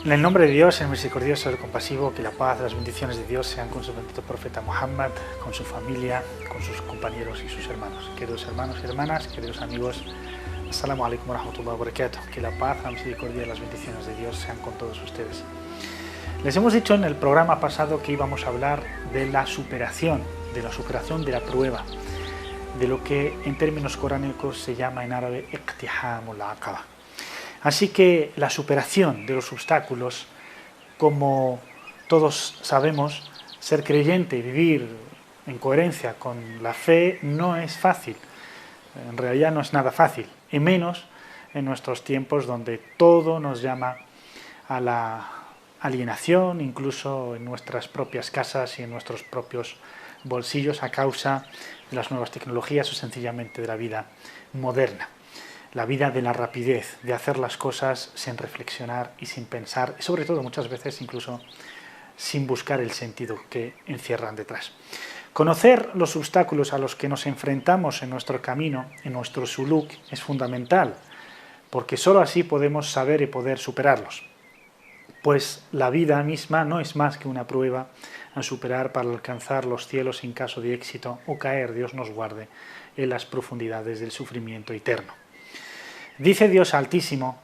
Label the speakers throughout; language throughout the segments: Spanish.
Speaker 1: En el nombre de Dios, el misericordioso, el compasivo, que la paz, las bendiciones de Dios sean con su bendito profeta Muhammad, con su familia, con sus compañeros y sus hermanos. Queridos hermanos y hermanas, queridos amigos, Assalamu alaikum wa rahmatullahi wa barakatuh. Que la paz, la misericordia y las bendiciones de Dios sean con todos ustedes. Les hemos dicho en el programa pasado que íbamos a hablar de la superación de la prueba, de lo que en términos coránicos se llama en árabe iqtihamul aqaba. Así que la superación de los obstáculos, como todos sabemos, ser creyente y vivir en coherencia con la fe no es fácil. En realidad no es nada fácil, y menos en nuestros tiempos donde todo nos llama a la alienación, incluso en nuestras propias casas y en nuestros propios bolsillos a causa de las nuevas tecnologías o sencillamente de la vida moderna. La vida de la rapidez, de hacer las cosas sin reflexionar y sin pensar, y sobre todo muchas veces incluso sin buscar el sentido que encierran detrás. Conocer los obstáculos a los que nos enfrentamos en nuestro camino, en nuestro suluk, es fundamental, porque sólo así podemos saber y poder superarlos. Pues la vida misma no es más que una prueba a superar para alcanzar los cielos en caso de éxito o caer, Dios nos guarde, en las profundidades del sufrimiento eterno. Dice Dios Altísimo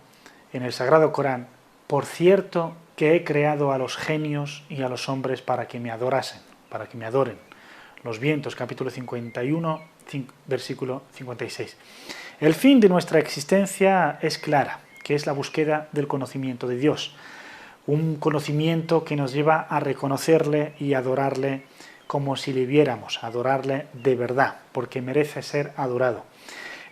Speaker 1: en el Sagrado Corán: por cierto que he creado a los genios y a los hombres para que me adorasen, para que me adoren. Los vientos, capítulo 51, versículo 56. El fin de nuestra existencia es clara, que es la búsqueda del conocimiento de Dios. Un conocimiento que nos lleva a reconocerle y adorarle como si le viéramos, adorarle de verdad, porque merece ser adorado.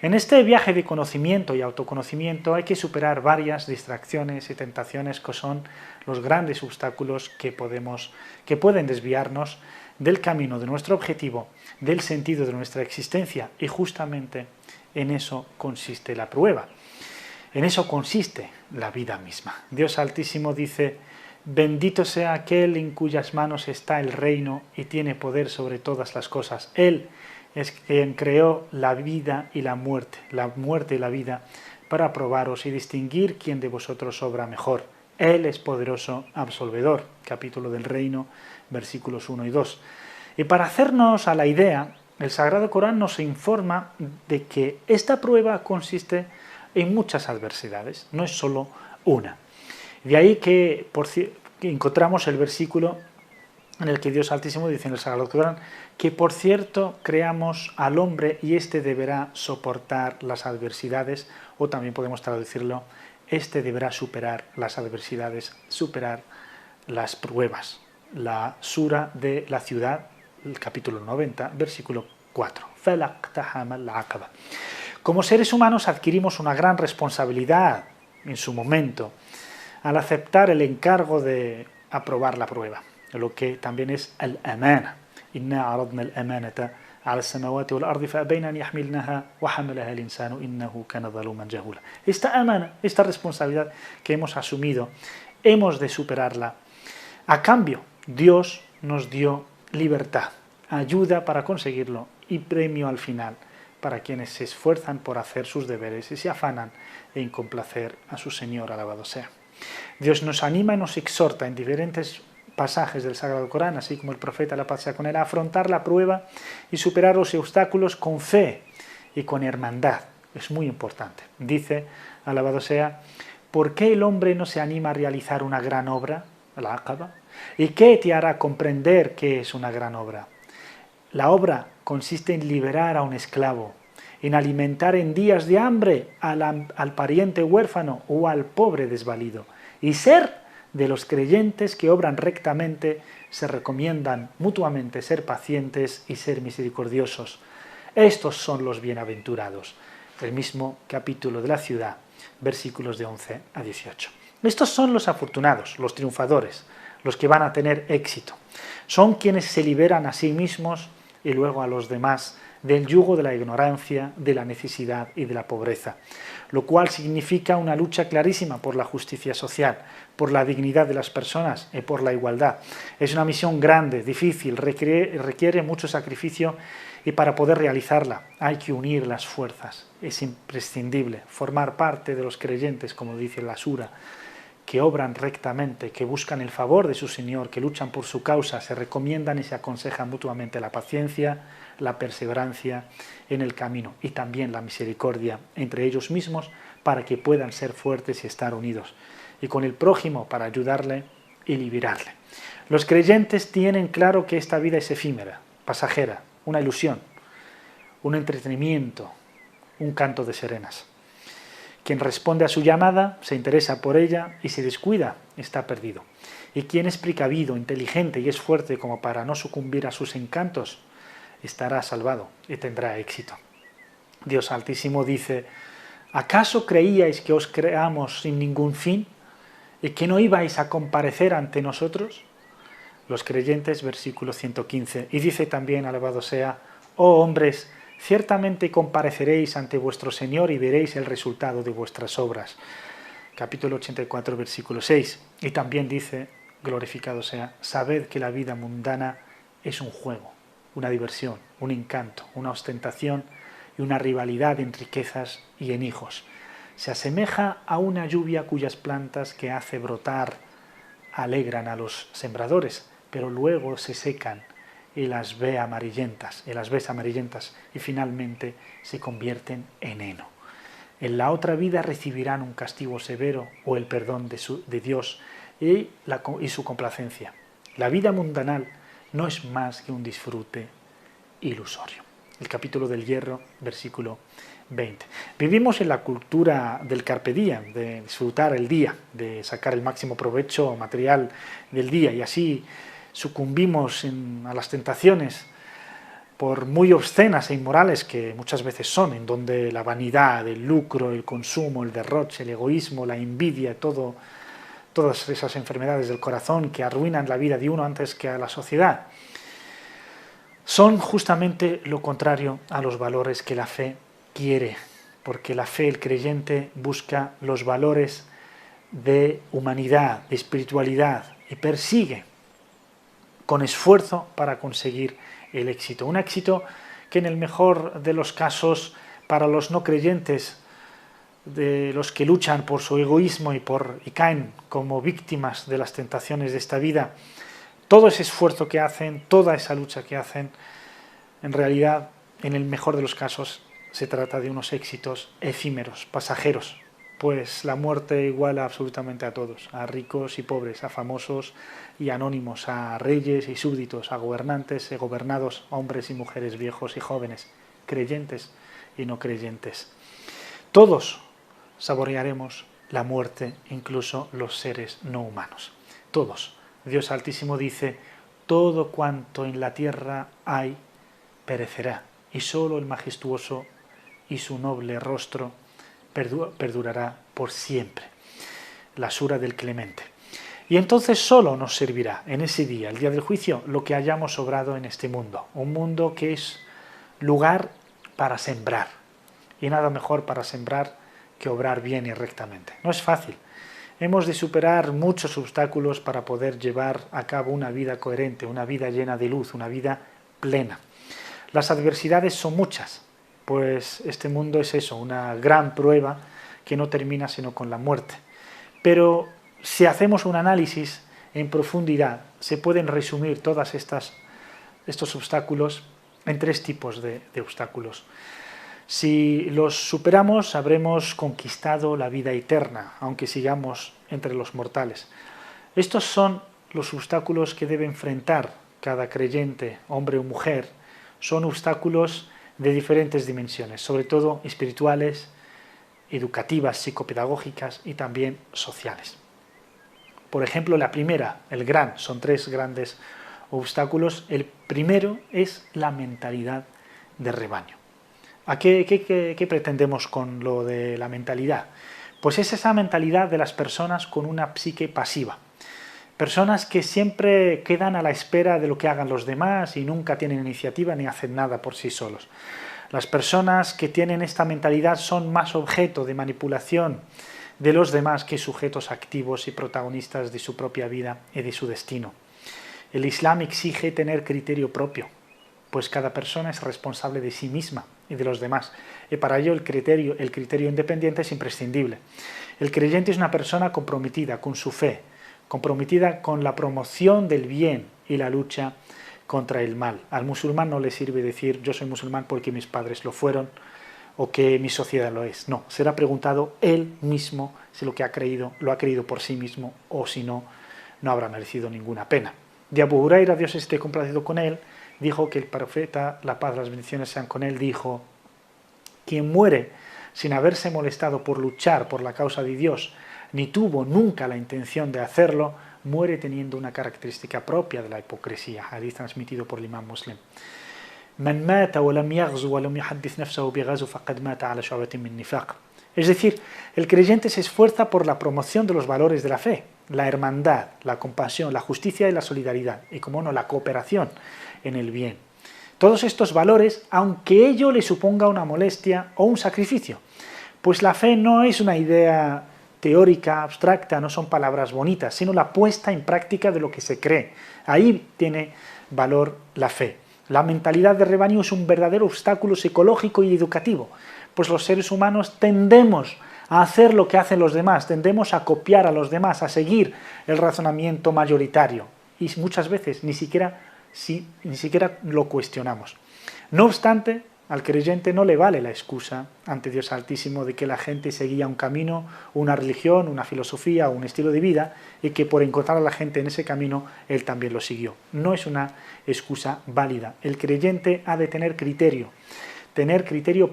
Speaker 1: En este viaje de conocimiento y autoconocimiento hay que superar varias distracciones y tentaciones que son los grandes obstáculos que pueden desviarnos del camino de nuestro objetivo, del sentido de nuestra existencia, y justamente en eso consiste la prueba. En eso consiste la vida misma. Dios Altísimo dice: bendito sea aquel en cuyas manos está el reino y tiene poder sobre todas las cosas. Él es quien creó la vida y la muerte y la vida, para probaros y distinguir quién de vosotros obra mejor. Él es poderoso, absolvedor. Capítulo del Reino, versículos 1 y 2. Y para hacernos a la idea, el Sagrado Corán nos informa de que esta prueba consiste en muchas adversidades, no es solo una. De ahí que encontramos el versículo en el que Dios Altísimo dice en el Sagrado Corán que por cierto creamos al hombre y éste deberá soportar las adversidades, o también podemos traducirlo: éste deberá superar las adversidades, superar las pruebas. La sura de la ciudad, el capítulo 90, versículo 4. Como seres humanos adquirimos una gran responsabilidad en su momento al aceptar el encargo de aprobar la prueba, lo que también es al-amana. Inna aradna al-amanata ala as-samawati wal-ardi fa-abayna an yahmilnaha wa hamalaha al-insanu innahu kana zaluman jahula. Esta amana, esta responsabilidad que hemos asumido, hemos de superarla. A cambio, Dios nos dio libertad, ayuda para conseguirlo y premio al final para quienes se esfuerzan por hacer sus deberes y se afanan en complacer a su Señor, alabado sea. Dios nos anima y nos exhorta en diferentes pasajes del Sagrado Corán, así como el profeta, la paz sea con él, a afrontar la prueba y superar los obstáculos con fe y con hermandad. Es muy importante. Dice, alabado sea: ¿por qué el hombre no se anima a realizar una gran obra, la Aqaba? ¿Y qué te hará comprender qué es una gran obra? La obra consiste en liberar a un esclavo, en alimentar en días de hambre al pariente huérfano o al pobre desvalido, y ser de los creyentes que obran rectamente, se recomiendan mutuamente ser pacientes y ser misericordiosos. Estos son los bienaventurados. El mismo capítulo de la ciudad, versículos de 11 a 18. Estos son los afortunados, los triunfadores, los que van a tener éxito. Son quienes se liberan a sí mismos y luego a los demás del yugo de la ignorancia, de la necesidad y de la pobreza, lo cual significa una lucha clarísima por la justicia social, por la dignidad de las personas y por la igualdad. Es una misión grande, difícil, requiere mucho sacrificio, y para poder realizarla hay que unir las fuerzas. Es imprescindible formar parte de los creyentes, como dice la sura, que obran rectamente, que buscan el favor de su Señor, que luchan por su causa, se recomiendan y se aconsejan mutuamente la paciencia, la perseverancia en el camino y también la misericordia entre ellos mismos para que puedan ser fuertes y estar unidos, y con el prójimo para ayudarle y liberarle. Los creyentes tienen claro que esta vida es efímera, pasajera, una ilusión, un entretenimiento, un canto de serenas. Quien responde a su llamada, se interesa por ella y se descuida, está perdido. Y quien es precavido, inteligente y es fuerte como para no sucumbir a sus encantos, estará salvado y tendrá éxito. Dios Altísimo dice: ¿acaso creíais que os creamos sin ningún fin y que no ibais a comparecer ante nosotros? Los creyentes, versículo 115. Y dice también, alabado sea: oh hombres, ciertamente compareceréis ante vuestro Señor y veréis el resultado de vuestras obras. Capítulo 84, versículo 6. Y también dice, glorificado sea: sabed que la vida mundana es un juego, una diversión, un encanto, una ostentación y una rivalidad en riquezas y en hijos. Se asemeja a una lluvia cuyas plantas que hace brotar alegran a los sembradores, pero luego se secan y las ves amarillentas y finalmente se convierten en heno. En la otra vida recibirán un castigo severo o el perdón de Dios y su complacencia. La vida mundanal no es más que un disfrute ilusorio. El capítulo del hierro, versículo 20. Vivimos en la cultura del carpe diem, de disfrutar el día, de sacar el máximo provecho material del día, y así sucumbimos a las tentaciones, por muy obscenas e inmorales que muchas veces son, en donde la vanidad, el lucro, el consumo, el derroche, el egoísmo, la envidia, todas esas enfermedades del corazón que arruinan la vida de uno antes que a la sociedad, son justamente lo contrario a los valores que la fe quiere, porque la fe, el creyente, busca los valores de humanidad, de espiritualidad, y persigue con esfuerzo para conseguir el éxito. Un éxito que en el mejor de los casos para los no creyentes, de los que luchan por su egoísmo y caen como víctimas de las tentaciones de esta vida, todo ese esfuerzo que hacen, toda esa lucha que hacen, en realidad, en el mejor de los casos, se trata de unos éxitos efímeros, pasajeros, pues la muerte iguala absolutamente a todos, a ricos y pobres, a famosos y anónimos, a reyes y súbditos, a gobernantes y gobernados, hombres y mujeres, viejos y jóvenes, creyentes y no creyentes. Todos saborearemos la muerte, incluso los seres no humanos. Todos. Dios Altísimo dice: todo cuanto en la tierra hay perecerá, y solo el majestuoso y su noble rostro perdurará por siempre. La sura del Clemente. Y entonces solo nos servirá en ese día, el día del juicio, lo que hayamos obrado en este mundo. Un mundo que es lugar para sembrar. Y nada mejor para sembrar que obrar bien y rectamente. No es fácil. Hemos de superar muchos obstáculos para poder llevar a cabo una vida coherente, una vida llena de luz, una vida plena. Las adversidades son muchas, pues este mundo es eso, una gran prueba que no termina sino con la muerte. Pero si hacemos un análisis en profundidad, se pueden resumir todos estos obstáculos en tres tipos de obstáculos. Si los superamos, habremos conquistado la vida eterna, aunque sigamos entre los mortales. Estos son los obstáculos que debe enfrentar cada creyente, hombre o mujer. Son obstáculos de diferentes dimensiones, sobre todo espirituales, educativas, psicopedagógicas y también sociales. Por ejemplo, la primera, son tres grandes obstáculos. El primero es la mentalidad de rebaño. ¿A qué pretendemos con lo de la mentalidad? Pues es esa mentalidad de las personas con una psique pasiva. Personas que siempre quedan a la espera de lo que hagan los demás y nunca tienen iniciativa ni hacen nada por sí solos. Las personas que tienen esta mentalidad son más objeto de manipulación de los demás que sujetos activos y protagonistas de su propia vida y de su destino. El Islam exige tener criterio propio, pues cada persona es responsable de sí misma y de los demás, y para ello el criterio independiente es imprescindible. El creyente es una persona comprometida con su fe, comprometida con la promoción del bien y la lucha contra el mal. Al musulmán no le sirve decir yo soy musulmán porque mis padres lo fueron o que mi sociedad lo es. No, será preguntado él mismo si lo que ha creído lo ha creído por sí mismo o si no, no habrá merecido ninguna pena. De Abu Huraira, Dios esté complacido con él, dijo que el profeta, la paz, las bendiciones sean con él, dijo: quien muere sin haberse molestado por luchar por la causa de Dios, ni tuvo nunca la intención de hacerlo, muere teniendo una característica propia de la hipocresía. Hadith transmitido por el imam Muslim. Man mata wa lam yaghzu wa lam yuhaddith nafsahu bighazw faqad mata ala shu'batin min nifaq. Es decir, el creyente se esfuerza por la promoción de los valores de la fe, la hermandad, la compasión, la justicia y la solidaridad, y como no, la cooperación en el bien. Todos estos valores, aunque ello le suponga una molestia o un sacrificio, pues la fe no es una idea teórica, abstracta, no son palabras bonitas, sino la puesta en práctica de lo que se cree. Ahí tiene valor la fe. La mentalidad de rebaño es un verdadero obstáculo psicológico y educativo, pues los seres humanos tendemos a hacer lo que hacen los demás, tendemos a copiar a los demás, a seguir el razonamiento mayoritario, y muchas veces ni siquiera lo cuestionamos. No obstante, al creyente no le vale la excusa ante Dios Altísimo de que la gente seguía un camino, una religión, una filosofía o un estilo de vida y que por encontrar a la gente en ese camino, él también lo siguió. No es una excusa válida. El creyente ha de tener criterio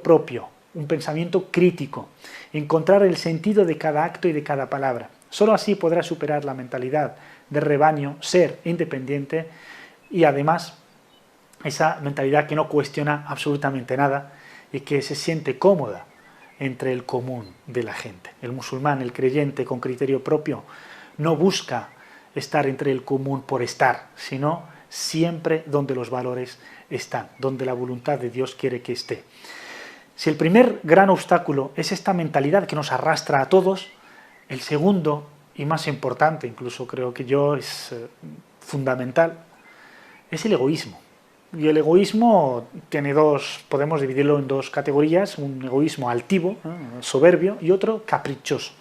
Speaker 1: propio, un pensamiento crítico, encontrar el sentido de cada acto y de cada palabra. Solo así podrá superar la mentalidad de rebaño, ser independiente y además esa mentalidad que no cuestiona absolutamente nada y que se siente cómoda entre el común de la gente. El musulmán, el creyente con criterio propio, no busca estar entre el común por estar, sino siempre donde los valores están, donde la voluntad de Dios quiere que esté. Si el primer gran obstáculo es esta mentalidad que nos arrastra a todos, el segundo, y más importante, incluso creo que yo es fundamental, es el egoísmo. Y el egoísmo tiene podemos dividirlo en dos categorías, un egoísmo altivo, soberbio, y otro caprichoso.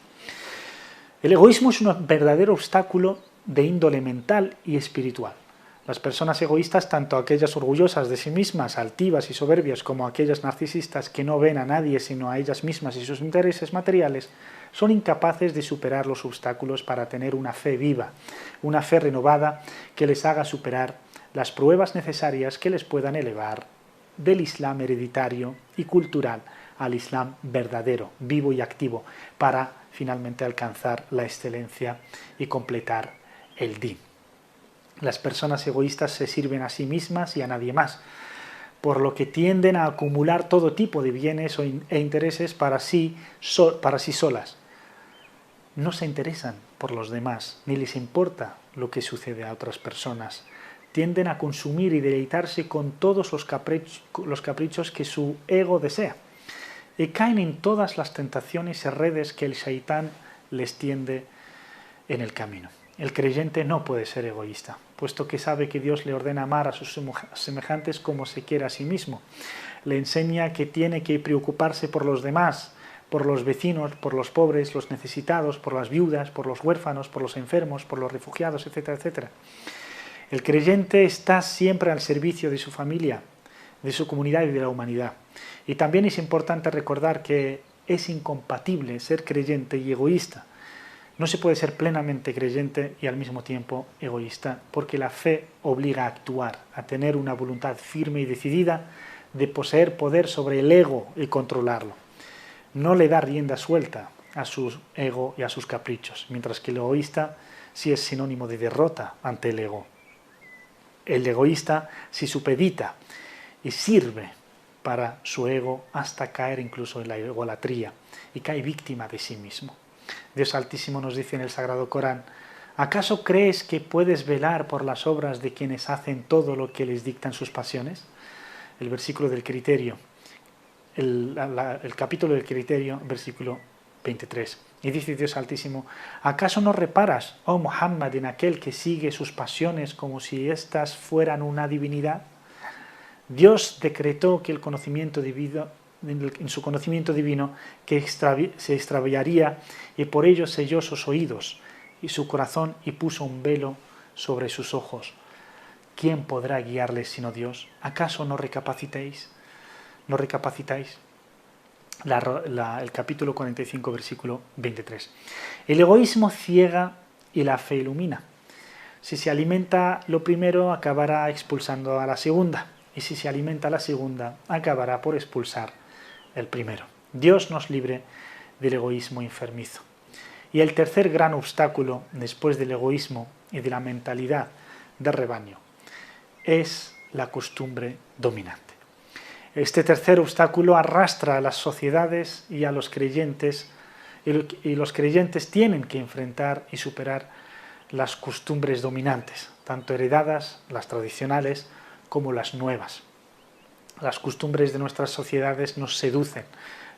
Speaker 1: El egoísmo es un verdadero obstáculo de índole mental y espiritual. Las personas egoístas, tanto aquellas orgullosas de sí mismas, altivas y soberbias, como aquellas narcisistas que no ven a nadie sino a ellas mismas y sus intereses materiales, son incapaces de superar los obstáculos para tener una fe viva, una fe renovada que les haga superar las pruebas necesarias que les puedan elevar del Islam hereditario y cultural al Islam verdadero, vivo y activo, para finalmente alcanzar la excelencia y completar el din. Las personas egoístas se sirven a sí mismas y a nadie más, por lo que tienden a acumular todo tipo de bienes e intereses para sí solas. No se interesan por los demás, ni les importa lo que sucede a otras personas. Tienden a consumir y deleitarse con todos los caprichos que su ego desea, y caen en todas las tentaciones y redes que el Shaitán les tiende en el camino. El creyente no puede ser egoísta, puesto que sabe que Dios le ordena amar a sus semejantes como se quiere a sí mismo. Le enseña que tiene que preocuparse por los demás, por los vecinos, por los pobres, los necesitados, por las viudas, por los huérfanos, por los enfermos, por los refugiados, etcétera, etcétera. El creyente está siempre al servicio de su familia, de su comunidad y de la humanidad. Y también es importante recordar que es incompatible ser creyente y egoísta. No se puede ser plenamente creyente y al mismo tiempo egoísta, porque la fe obliga a actuar, a tener una voluntad firme y decidida de poseer poder sobre el ego y controlarlo. No le da rienda suelta a su ego y a sus caprichos, mientras que el egoísta sí es sinónimo de derrota ante el ego. El egoísta sí supedita y sirve para su ego hasta caer incluso en la egolatría y cae víctima de sí mismo. Dios Altísimo nos dice en el Sagrado Corán: ¿acaso crees que puedes velar por las obras de quienes hacen todo lo que les dictan sus pasiones? El versículo del criterio, el capítulo del criterio, versículo 23. Y dice Dios Altísimo: ¿acaso no reparas, oh Muhammad, en aquel que sigue sus pasiones como si éstas fueran una divinidad? Dios decretó que el conocimiento en su conocimiento divino, que se extraviaría, y por ello selló sus oídos y su corazón y puso un velo sobre sus ojos. ¿Quién podrá guiarles sino Dios? ¿Acaso no recapacitáis? ¿No recapacitáis? El capítulo 45, versículo 23. El egoísmo ciega y la fe ilumina. Si se alimenta lo primero, acabará expulsando a la segunda, y si se alimenta la segunda, acabará por expulsar el primero. Dios nos libre del egoísmo enfermizo. Y el tercer gran obstáculo, después del egoísmo y de la mentalidad de rebaño, es la costumbre dominante. Este tercer obstáculo arrastra a las sociedades y a los creyentes, y los creyentes tienen que enfrentar y superar las costumbres dominantes, tanto heredadas, las tradicionales, como las nuevas. Las costumbres de nuestras sociedades nos seducen,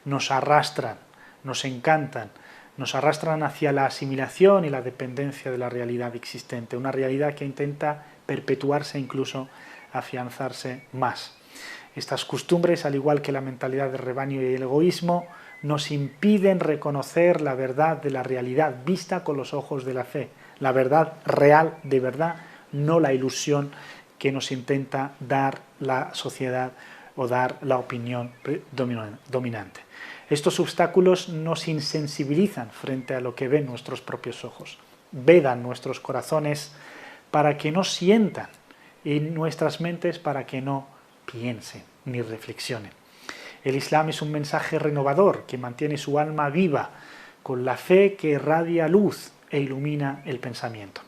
Speaker 1: nos arrastran, nos encantan, nos arrastran hacia la asimilación y la dependencia de la realidad existente, una realidad que intenta perpetuarse, incluso afianzarse más. Estas costumbres, al igual que la mentalidad de rebaño y el egoísmo, nos impiden reconocer la verdad de la realidad vista con los ojos de la fe, la verdad real de verdad, no la ilusión que nos intenta dar la sociedad o dar la opinión dominante. Estos obstáculos nos insensibilizan frente a lo que ven nuestros propios ojos, vedan nuestros corazones para que no sientan y nuestras mentes para que no piensen ni reflexionen. El Islam es un mensaje renovador que mantiene su alma viva con la fe que irradia luz e ilumina el pensamiento.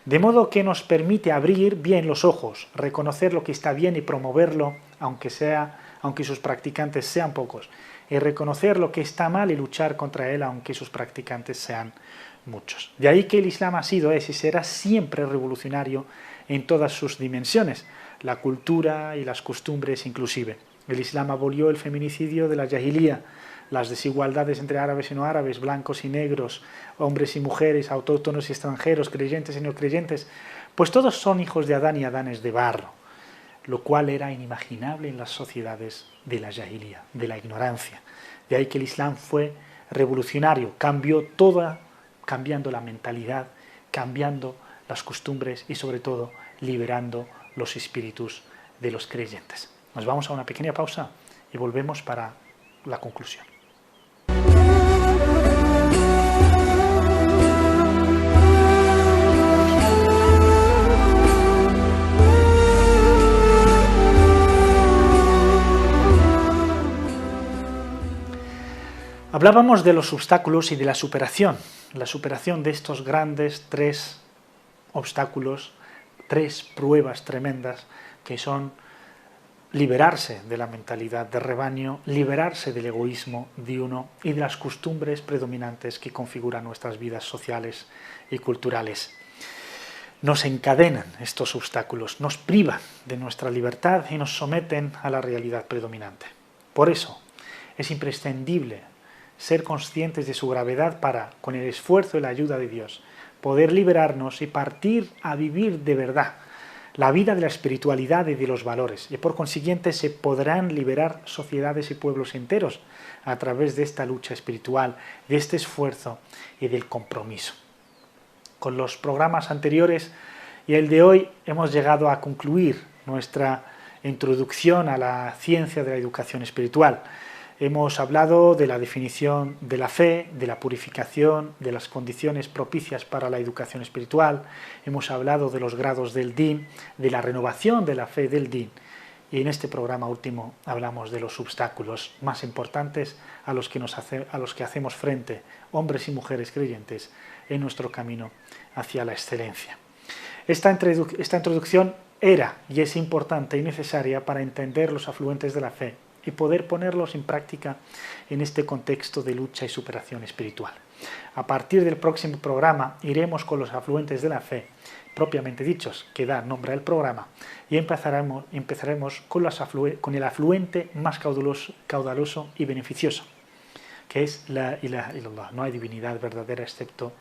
Speaker 1: De modo que nos permite abrir bien los ojos, reconocer lo que está bien y promoverlo, aunque sus practicantes sean pocos, y reconocer lo que está mal y luchar contra él, aunque sus practicantes sean muchos. De ahí que el Islam ha sido, es y será siempre revolucionario en todas sus dimensiones, la cultura y las costumbres inclusive. El Islam abolió el feminicidio de la Jahilía, las desigualdades entre árabes y no árabes, blancos y negros, hombres y mujeres, autóctonos y extranjeros, creyentes y no creyentes, pues todos son hijos de Adán y Adán es de barro, lo cual era inimaginable en las sociedades de la Jahilía, de la ignorancia. De ahí que el Islam fue revolucionario, cambió toda, cambiando la mentalidad, cambiando las costumbres y sobre todo liberando los espíritus de los creyentes. Nos vamos a una pequeña pausa y volvemos para la conclusión. Hablábamos de los obstáculos y de la superación de estos grandes tres obstáculos, tres pruebas tremendas que son liberarse de la mentalidad de rebaño, liberarse del egoísmo de uno y de las costumbres predominantes que configuran nuestras vidas sociales y culturales. Nos encadenan estos obstáculos, nos privan de nuestra libertad y nos someten a la realidad predominante. Por eso es imprescindible ser conscientes de su gravedad para, con el esfuerzo y la ayuda de Dios, poder liberarnos y partir a vivir de verdad la vida de la espiritualidad y de los valores, y por consiguiente se podrán liberar sociedades y pueblos enteros a través de esta lucha espiritual, de este esfuerzo y del compromiso. Con los programas anteriores y el de hoy hemos llegado a concluir nuestra introducción a la ciencia de la educación espiritual. Hemos hablado de la definición de la fe, de la purificación, de las condiciones propicias para la educación espiritual. Hemos hablado de los grados del din, de la renovación de la fe del din. Y en este programa último hablamos de los obstáculos más importantes a los que hacemos frente, hombres y mujeres creyentes, en nuestro camino hacia la excelencia. Esta introducción era y es importante y necesaria para entender los afluentes de la fe y poder ponerlos en práctica en este contexto de lucha y superación espiritual. A partir del próximo programa iremos con los afluentes de la fe, propiamente dichos, que da nombre al programa, y empezaremos con el afluente más caudaloso y beneficioso, que es la ilaha illallah. No hay divinidad verdadera excepto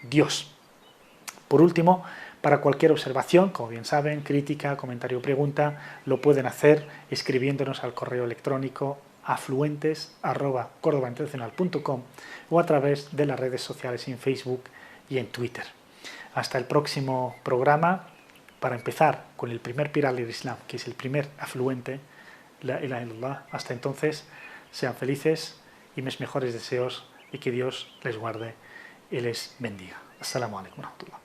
Speaker 1: Dios. Por último, para cualquier observación, como bien saben, crítica, comentario o pregunta, lo pueden hacer escribiéndonos al correo electrónico afluentes@cordobainternacional.com o a través de las redes sociales en Facebook y en Twitter. Hasta el próximo programa, para empezar con el primer pilar del Islam, que es el primer afluente, la ilaha illallah. Hasta entonces, sean felices y mis mejores deseos, y que Dios les guarde y les bendiga. Assalamu alaikum wa rahmatullah.